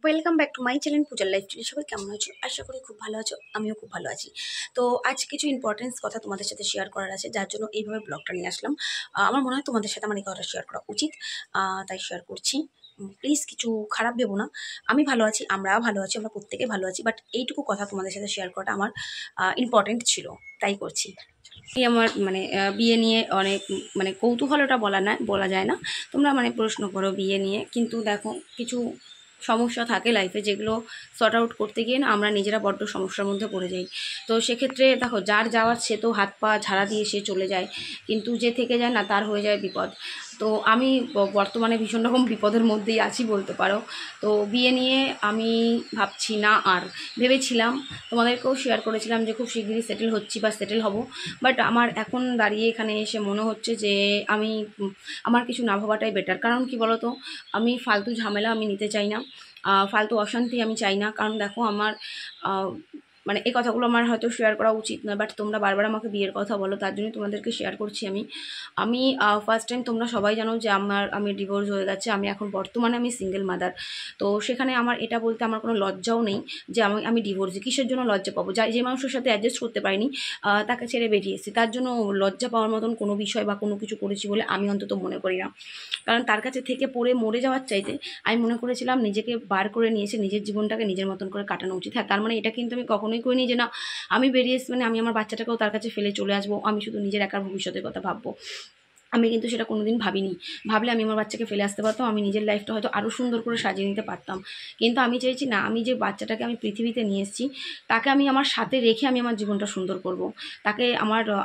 Welcome back to my channel পূজার lifestyle. সবাই কেমন আছো? আশা করি খুব ভালো আছো, আমিও খুব ভালো আছি। তো আজ কিছু ইম্পর্টেন্স কথা তোমাদের সাথে শেয়ার করার আছে, যার জন্য এইভাবে ব্লগটা নিয়ে আসলাম। আমার মনে হয় তোমাদের সাথে আমার এই কথাটা শেয়ার করা উচিত, তাই শেয়ার করছি। প্লিজ কিছু খারাপ ভেবো না। আমি ভালো আছি, আমরাও ভালো আছি, আমরা প্রত্যেকে ভালো আছি, বাট এইটুকু কথা তোমাদের সাথে শেয়ার করাটা আমার ইম্পর্টেন্ট ছিল, তাই করছি। এই আমার বিয়ে নিয়ে অনেক কৌতূহলটা বলা যায় না। তোমরা প্রশ্ন করো বিয়ে নিয়ে, কিন্তু দেখো কিছু সমস্যা থাকে লাইফে, যেগুলো সর্ট আউট করতে গিয়ে না আমরা নিজেরা বড্ড সমস্যার মধ্যে পড়ে যাই। তো সেক্ষেত্রে দেখো, যার যাওয়ার সে তো হাত পা ঝাড়া দিয়ে সে চলে যায়, কিন্তু যে থেকে যায় না তার হয়ে যায় বিপদ। তো আমি বর্তমানে ভীষণ রকম বিপদের মধ্যেই আছি বলতে পারো। তো বিয়ে নিয়ে আমি ভাবছি না, আর ভেবেছিলাম, তোমাদেরকেও শেয়ার করেছিলাম যে খুব শিগগিরই সেটেল হচ্ছি বা সেটেল হব। বাট আমার এখন দাঁড়িয়ে এখানে এসে মনে হচ্ছে যে আমি আমার কিছু না ভাবাটাই বেটার। কারণ কি বলো তো, আমি ফালতু ঝামেলা আমি নিতে চাই না, ফালতু অশান্তি আমি চাই না। কারণ দেখো আমার এই কথাগুলো আমার হয়তো শেয়ার করা উচিত নয়, বাট তোমরা বারবার আমাকে বিয়ের কথা বলো, তার জন্যই তোমাদেরকে শেয়ার করছি। আমি ফার্স্ট টাইম, তোমরা সবাই জানো যে আমি ডিভোর্স হয়ে গেছে, আমি এখন বর্তমানে আমি সিঙ্গেল মাদার। তো সেখানে আমার এটা বলতে আমার কোনো লজ্জাও নেই যে আমি ডিভোর্সে। কিসের জন্য লজ্জা পাবো? যে মানুষের সাথে অ্যাডজাস্ট করতে পারিনি, তাকে ছেড়ে বেরিয়ে এসেছি, তার জন্য লজ্জা পাওয়ার মতন কোনো বিষয় বা কোনো কিছু করেছি বলে আমি অন্তত মনে করি না। কারণ তার কাছে থেকে পড়ে মরে যাওয়ার চাইতে আমি মনে করেছিলাম নিজেকে বার করে নিয়েছে, নিজের জীবনটাকে নিজের মতন করে কাটানো উচিত। হ্যাঁ, তার মানে এটা কিন্তু আমি কখনোই করিনি যে না, আমি বেরিয়ে এসে আমি আমার বাচ্চাটাকেও তার কাছে ফেলে চলে আসবো, আমি শুধু নিজের একার ভবিষ্যতের কথা ভাববো। আমি কিন্তু সেটা কোনোদিন ভাবিনি। ভাবলে আমি আমার বাচ্চাকে ফেলে আসতে পারতাম, আমি নিজের লাইফটা হয়তো আরও সুন্দর করে সাজিয়ে নিতে পারতাম। কিন্তু আমি চাইছি না, আমি যে বাচ্চাটাকে আমি পৃথিবীতে নিয়ে এসেছি, তাকে আমি আমার সাথে রেখে আমি আমার জীবনটা সুন্দর করব। তাকে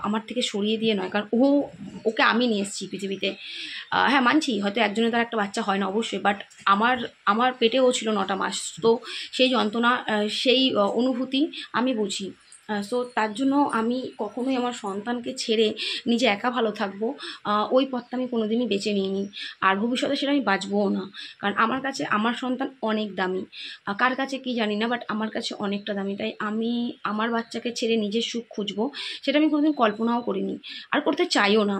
আমার থেকে সরিয়ে দিয়ে নয়, কারণ ওকে আমি নিয়ে এসেছি পৃথিবীতে। হ্যাঁ, মানছি হয়তো একজনের তার একটা বাচ্চা হয় না, অবশ্যই, বাট আমার পেটেও ছিল 9টা মাস। তো সেই যন্ত্রণা, সেই অনুভূতি আমি বুঝি। সো তার জন্য আমি কখনোই আমার সন্তানকে ছেড়ে নিজে একা ভালো থাকবো, ওই পথটা আমি কোনোদিনই বেছে নিইনি, আর ভবিষ্যতে সেটা আমি বাঁচবও না। কারণ আমার কাছে আমার সন্তান অনেক দামি, কার কাছে কি জানি না, বাট আমার কাছে অনেকটা দামি। তাই আমি আমার বাচ্চাকে ছেড়ে নিজের সুখ খুঁজবো, সেটা আমি কোনোদিন কল্পনাও করিনি, আর করতে চাইও না।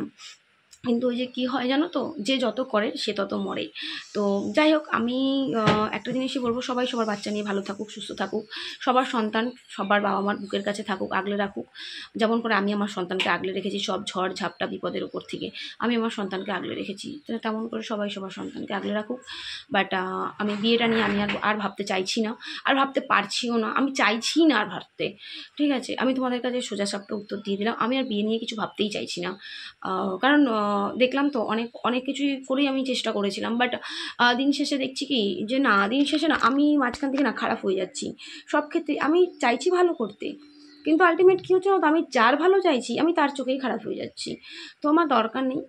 কিন্তু ওই যে কী হয় জানো তো, যে যত করে সে তত মরে। তো যাই হোক, আমি একটা জিনিসই বলবো, সবাই সবার বাচ্চা নিয়ে ভালো থাকুক, সুস্থ থাকুক, সবার সন্তান সবার বাবা মার বুকের কাছে থাকুক, আগলে রাখুক। যেমন করে আমি আমার সন্তানকে আগলে রেখেছি সব ঝড় ঝাপটা বিপদের উপর থেকে, আমি আমার সন্তানকে আগলে রেখেছি, তো তেমন করে সবাই সবার সন্তানকে আগলে রাখুক। বাট আমি বিয়েটা নিয়ে আমি আর ভাবতে চাইছি না, আর ভাবতে পারছিও না, আমি চাইছি না আর ভাবতে। ঠিক আছে, আমি তোমাদের কাছে সোজা সাপটা উত্তর দিয়ে দিলাম, আমি আর বিয়ে নিয়ে কিছু ভাবতেই চাইছি না। কারণ দেখলাম তো অনেক অনেক কিছুই করেই আমি চেষ্টা করেছিলাম, বাট দিন শেষে দেখছি কি যে না, দিন শেষে না আমি মাঝখান থেকে না খারাপ হয়ে যাচ্ছি। সব ক্ষেত্রে আমি চাইছি ভালো করতে, কিন্তু আলটিমেট কী হচ্ছে না, তো আমি যার ভালো চাইছি আমি তার চোখেই খারাপ হয়ে যাচ্ছি। তো আমার দরকার নেই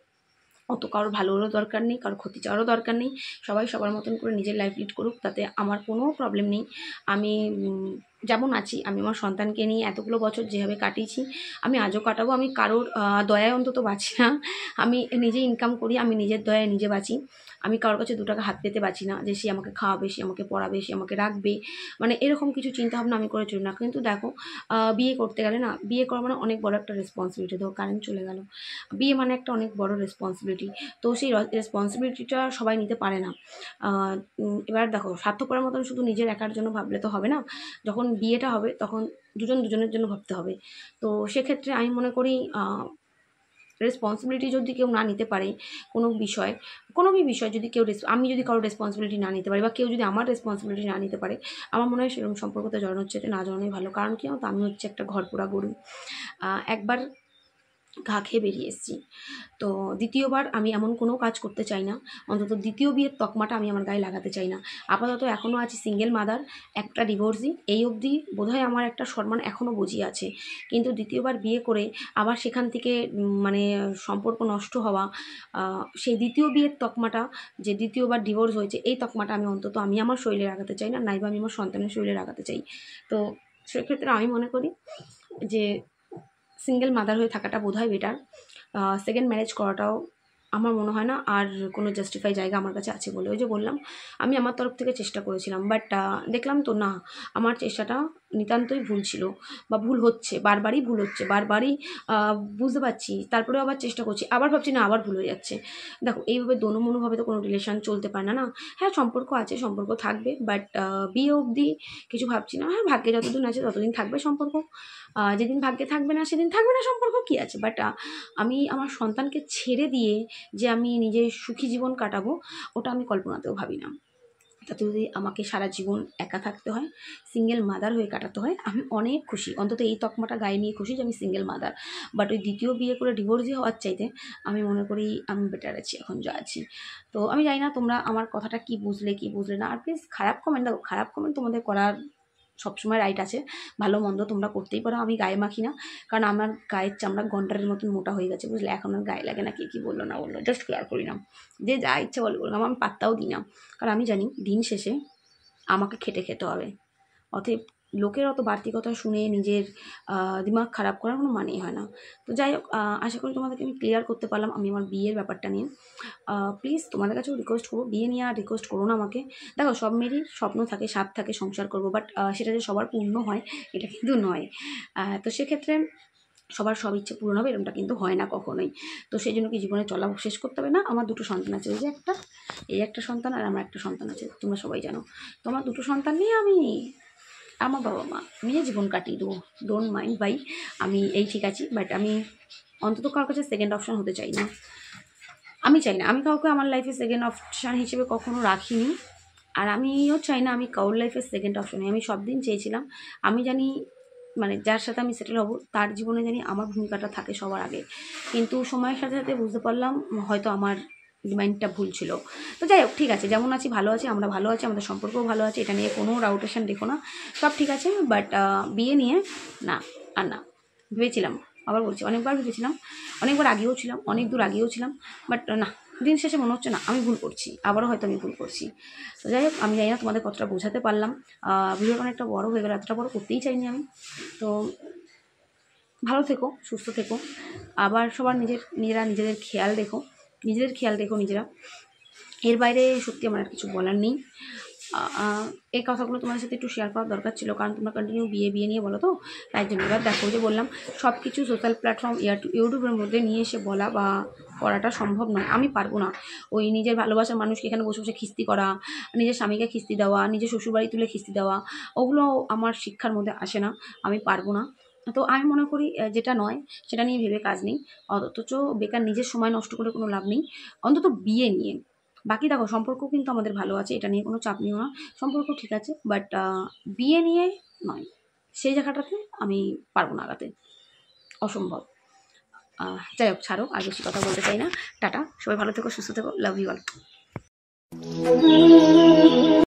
অত কারোর ভালোরও দরকার নেই, কারোর ক্ষতি চাওয়ারও দরকার নেই। সবাই সবার মতন করে নিজের লাইফ লিড করুক, তাতে আমার কোনো প্রবলেম নেই। আমি যেমন আছি, আমি আমার সন্তানকে নিয়ে এতগুলো বছর যেভাবে কাটিয়েছি আমি আজও কাটাবো। আমি কারোর দয়ায় অন্তত বাঁচি না। আমি নিজে ইনকাম করি, আমি নিজের দয়ায় নিজে বাঁচি। আমি কারোর কাছে 2 টাকা হাত পেতে বাঁচি না যে সে আমাকে খাওয়াবে, সে আমাকে পড়াবে, সে আমাকে রাখবে, এরকম কিছু চিন্তাভাবনা আমি করে চলি না। কিন্তু দেখো, বিয়ে করতে গেলে না, বিয়ে করা মানে অনেক বড় একটা রেসপন্সিবিলিটি। ধরো কারেন্ট চলে গেল, বিয়ে মানে একটা অনেক বড় রেসপন্সিবিলিটি। তো সেই রেসপন্সিবিলিটিটা সবাই নিতে পারে না। এবার দেখো, স্বার্থপরের মতন শুধু নিজের একার জন্য ভাবলে তো হবে না। যখন বিয়েটা হবে তখন দুজনের জন্য ভাবতে হবে। তো সেক্ষেত্রে আমি মনে করি রেসপন্সিবিলিটি যদি কেউ না নিতে পারে, কোনো বিষয় যদি কেউ আমি যদি কারোর রেসপন্সিবিলিটি না নিতে পারি, বা কেউ যদি আমার রেসপন্সিবিলিটি না নিতে পারে, আমার মনে হয় সেরকম সম্পর্কতে জড়ানোর চাইতে না জড়ানোই ভালো। কারণ কি জানো তো, আমি হচ্ছে একটা ঘরপোড়া গরু, একবার ঘা খেয়ে বেরিয়ে এসেছি। তো দ্বিতীয়বার আমি এমন কোনো কাজ করতে চাই না, অন্তত দ্বিতীয় বিয়ের তকমাটা আমি আমার গায়ে লাগাতে চাই না। আপাতত এখনও আছি সিঙ্গেল মাদার, একটা ডিভোর্সি, এই অবধি বোধহয় আমার একটা সম্মান এখনও বজিয়ে আছে। কিন্তু দ্বিতীয়বার বিয়ে করে আবার সেখান থেকে সম্পর্ক নষ্ট হওয়া, সেই দ্বিতীয় বিয়ের তকমাটা, যে দ্বিতীয়বার ডিভোর্স হয়েছে, এই তকমাটা আমি আমার শরীরে লাগাতে চাই না, নাইবা আমি আমার সন্তানের শরীরে লাগাতে চাই। তো সেক্ষেত্রে আমি মনে করি যে সিঙ্গেল মাদার হয়ে থাকাটা বোধহয় বেটার। সেকেন্ড ম্যারেজ করাটাও আমার মনে হয় না আর কোনো জাস্টিফাই জায়গা আমার কাছে আছে বলে। ওই যে বললাম, আমি আমার তরফ থেকে চেষ্টা করেছিলাম, বাট দেখলাম তো না, আমার চেষ্টাটা নিতান্তই ভুল ছিল বা ভুল হচ্ছে, বারবারই ভুল হচ্ছে, বারবারই বুঝতে পারছি, তারপরেও আবার চেষ্টা করছি, আবার ভাবছি না আবার ভুল হয়ে যাচ্ছে। দেখো এইভাবে দোনোমনোভাবে তো কোনো রিলেশন চলতে পারে না, না? হ্যাঁ সম্পর্ক আছে, সম্পর্ক থাকবে, বাট বিয়ে অবধি কিছু ভাবছি না। হ্যাঁ ভাগ্যে যতদিন আছে ততদিন থাকবে সম্পর্ক, যেদিন ভাগ্যে থাকবে না সেদিন থাকবে না সম্পর্ক, কী আছে। বাট আমি আমার সন্তানকে ছেড়ে দিয়ে যে আমি নিজের সুখী জীবন কাটাবো, ওটা আমি কল্পনাতেও ভাবি না। তাতে যদি আমাকে সারা জীবন একা থাকতে হয়, সিঙ্গেল মাদার হয়ে কাটাতে হয়, আমি অনেক খুশি, অন্তত এই তকমাটা গায়ে নিয়ে খুশি যে আমি সিঙ্গেল মাদার। বাট ওই দ্বিতীয় বিয়ে করে ডিভোর্সই হওয়ার চাইতে আমি মনে করি আমি বেটার আছি এখন যা আছি। তো আমি জানি না তোমরা আমার কথাটা কি বুঝলে না। আর প্লিজ খারাপ কমেন্ট, দেখো খারাপ কমেন্ট তোমাদের করার সবসময় রাইট আছে, ভালো মন্দ তোমরা করতেই পারো, আমি গায়ে মাখি না, কারণ আমার গায়ের চামড়া গন্ডারের মতন মোটা হয়ে গেছে, বুঝলে। এখন আর গায়ে লাগে না কে কী বললো না বললো, জাস্ট কেয়ার করি না, যে যা ইচ্ছে বলবো আমি পাত্তাও দিই না, কারণ আমি জানি দিন শেষে আমাকে খেতে হবে। অতএব লোকের অত বাড়তি কথা শুনে নিজের দিমাগ খারাপ করার কোনো মানেই হয় না। তো যাই হোক, আশা করি তোমাদেরকে আমি ক্লিয়ার করতে পারলাম আমি আমার বিয়ের ব্যাপারটা নিয়ে। প্লিজ তোমাদের কাছেও রিকোয়েস্ট করবো, বিয়ে নিয়ে আর রিকোয়েস্ট করো না আমাকে। দেখো সব মেয়েরই স্বপ্ন থাকে, স্বাদ থাকে সংসার করবো, বাট সেটা যে সবার পূর্ণ হয় এটা কিন্তু নয়। তো সেক্ষেত্রে সবার সব ইচ্ছে পূরণ হবে এরকমটা কিন্তু হয় না কখনোই। তো সেই জন্য কি জীবনে চলা শেষ করতে হবে না? আমার দুটো সন্তান আছে, এই একটা সন্তান আর আমার একটা সন্তান আছে, তোমরা সবাই জানো। তো আমার দুটো সন্তান নিয়ে আমি আমার বাবা মা নিয়ে জীবন কাটিয়ে দেবো, ডোন্ট মাইন্ড ভাই, আমি এই ঠিক আছি। বাট আমি অন্তত কারোর কাছে সেকেন্ড অপশন হতে চাই না, আমি চাই না, আমি কাউকে আমার লাইফে সেকেন্ড অপশান হিসেবে কখনো রাখিনি। আর আমিও চাই না আমি কারোর লাইফের সেকেন্ড অপশনে। আমি সব দিন চেয়েছিলাম, আমি জানি মানে যার সাথে আমি সেটেল হব তার জীবনে জানি আমার ভূমিকাটা থাকে সবার আগে, কিন্তু সময়ের সাথে সাথে বুঝতে পারলাম হয়তো আমার ডিমান্ডটা ভুল ছিল। তো যাই হোক, ঠিক আছে, যেমন আছি ভালো আছি, আমরা ভালো আছি, আমাদের সম্পর্কও ভালো আছে, এটা নিয়ে কোনো রাউটেশন দেখো না, সব ঠিক আছে। বাট বিয়ে নিয়ে না, আর না। ভেবেছিলাম, আবার বলছি, অনেকবার ভেবেছিলাম, অনেকবার আগেও ছিলাম, অনেক দূর আগেও ছিলাম, বাট না, দিন শেষে মনে হচ্ছে না আমি ভুল করছি, আবারও হয়তো আমি ভুল করছি। তো যাই হোক, আমি জানি না তোমাদের কতটা বোঝাতে পারলাম, ভিডিওটা অনেকটা বড় হয়ে গেল, এতটা বড় করতেই চাইনি আমি। তো ভালো থেকো, সুস্থ থেকো, আবার সবার নিজেদের খেয়াল রেখো, নিজেরা। এর বাইরে সত্যি আমার আর কিছু বলার নেই। এই কথাগুলো তোমাদের সাথে একটু শেয়ার করার দরকার ছিল, কারণ তোমরা কন্টিনিউ বিয়ে নিয়ে বলো, তো তাই জন্য। এবার দেখো যে বললাম, সব কিছু সোশ্যাল প্ল্যাটফর্ম ইউটিউবের মধ্যে নিয়ে এসে বলা বা করাটা সম্ভব নয়, আমি পারবো না। ওই নিজের ভালোবাসার মানুষকে এখানে বসে বসে খিস্তি করা, নিজের স্বামীকে খিস্তি দেওয়া, নিজের শ্বশুরবাড়ি তুলে খিস্তি দেওয়া, ওগুলো আমার শিক্ষার মধ্যে আসে না, আমি পারবো না। তো আমি মনে করি যেটা নয় সেটা নিয়ে ভেবে কাজ নেই, অথচ বেকার নিজের সময় নষ্ট করে কোনো লাভ নেই, অন্তত বিয়ে নিয়ে। বাকি দেখো সম্পর্ক কিন্তু আমাদের ভালো আছে, এটা নিয়ে কোনো চাপ নিও না, সম্পর্ক ঠিক আছে, বাট বিয়ে নিয়ে নয়, সেই জায়গাটাতে আমি পারবো না আগাতে, অসম্ভব। যাই হোক, ছাড়ো, আর বেশি কথা বলতে চাই না, টাটা, সবাই ভালো থেকো, সুস্থ থেকো, লাভ ইউ অল।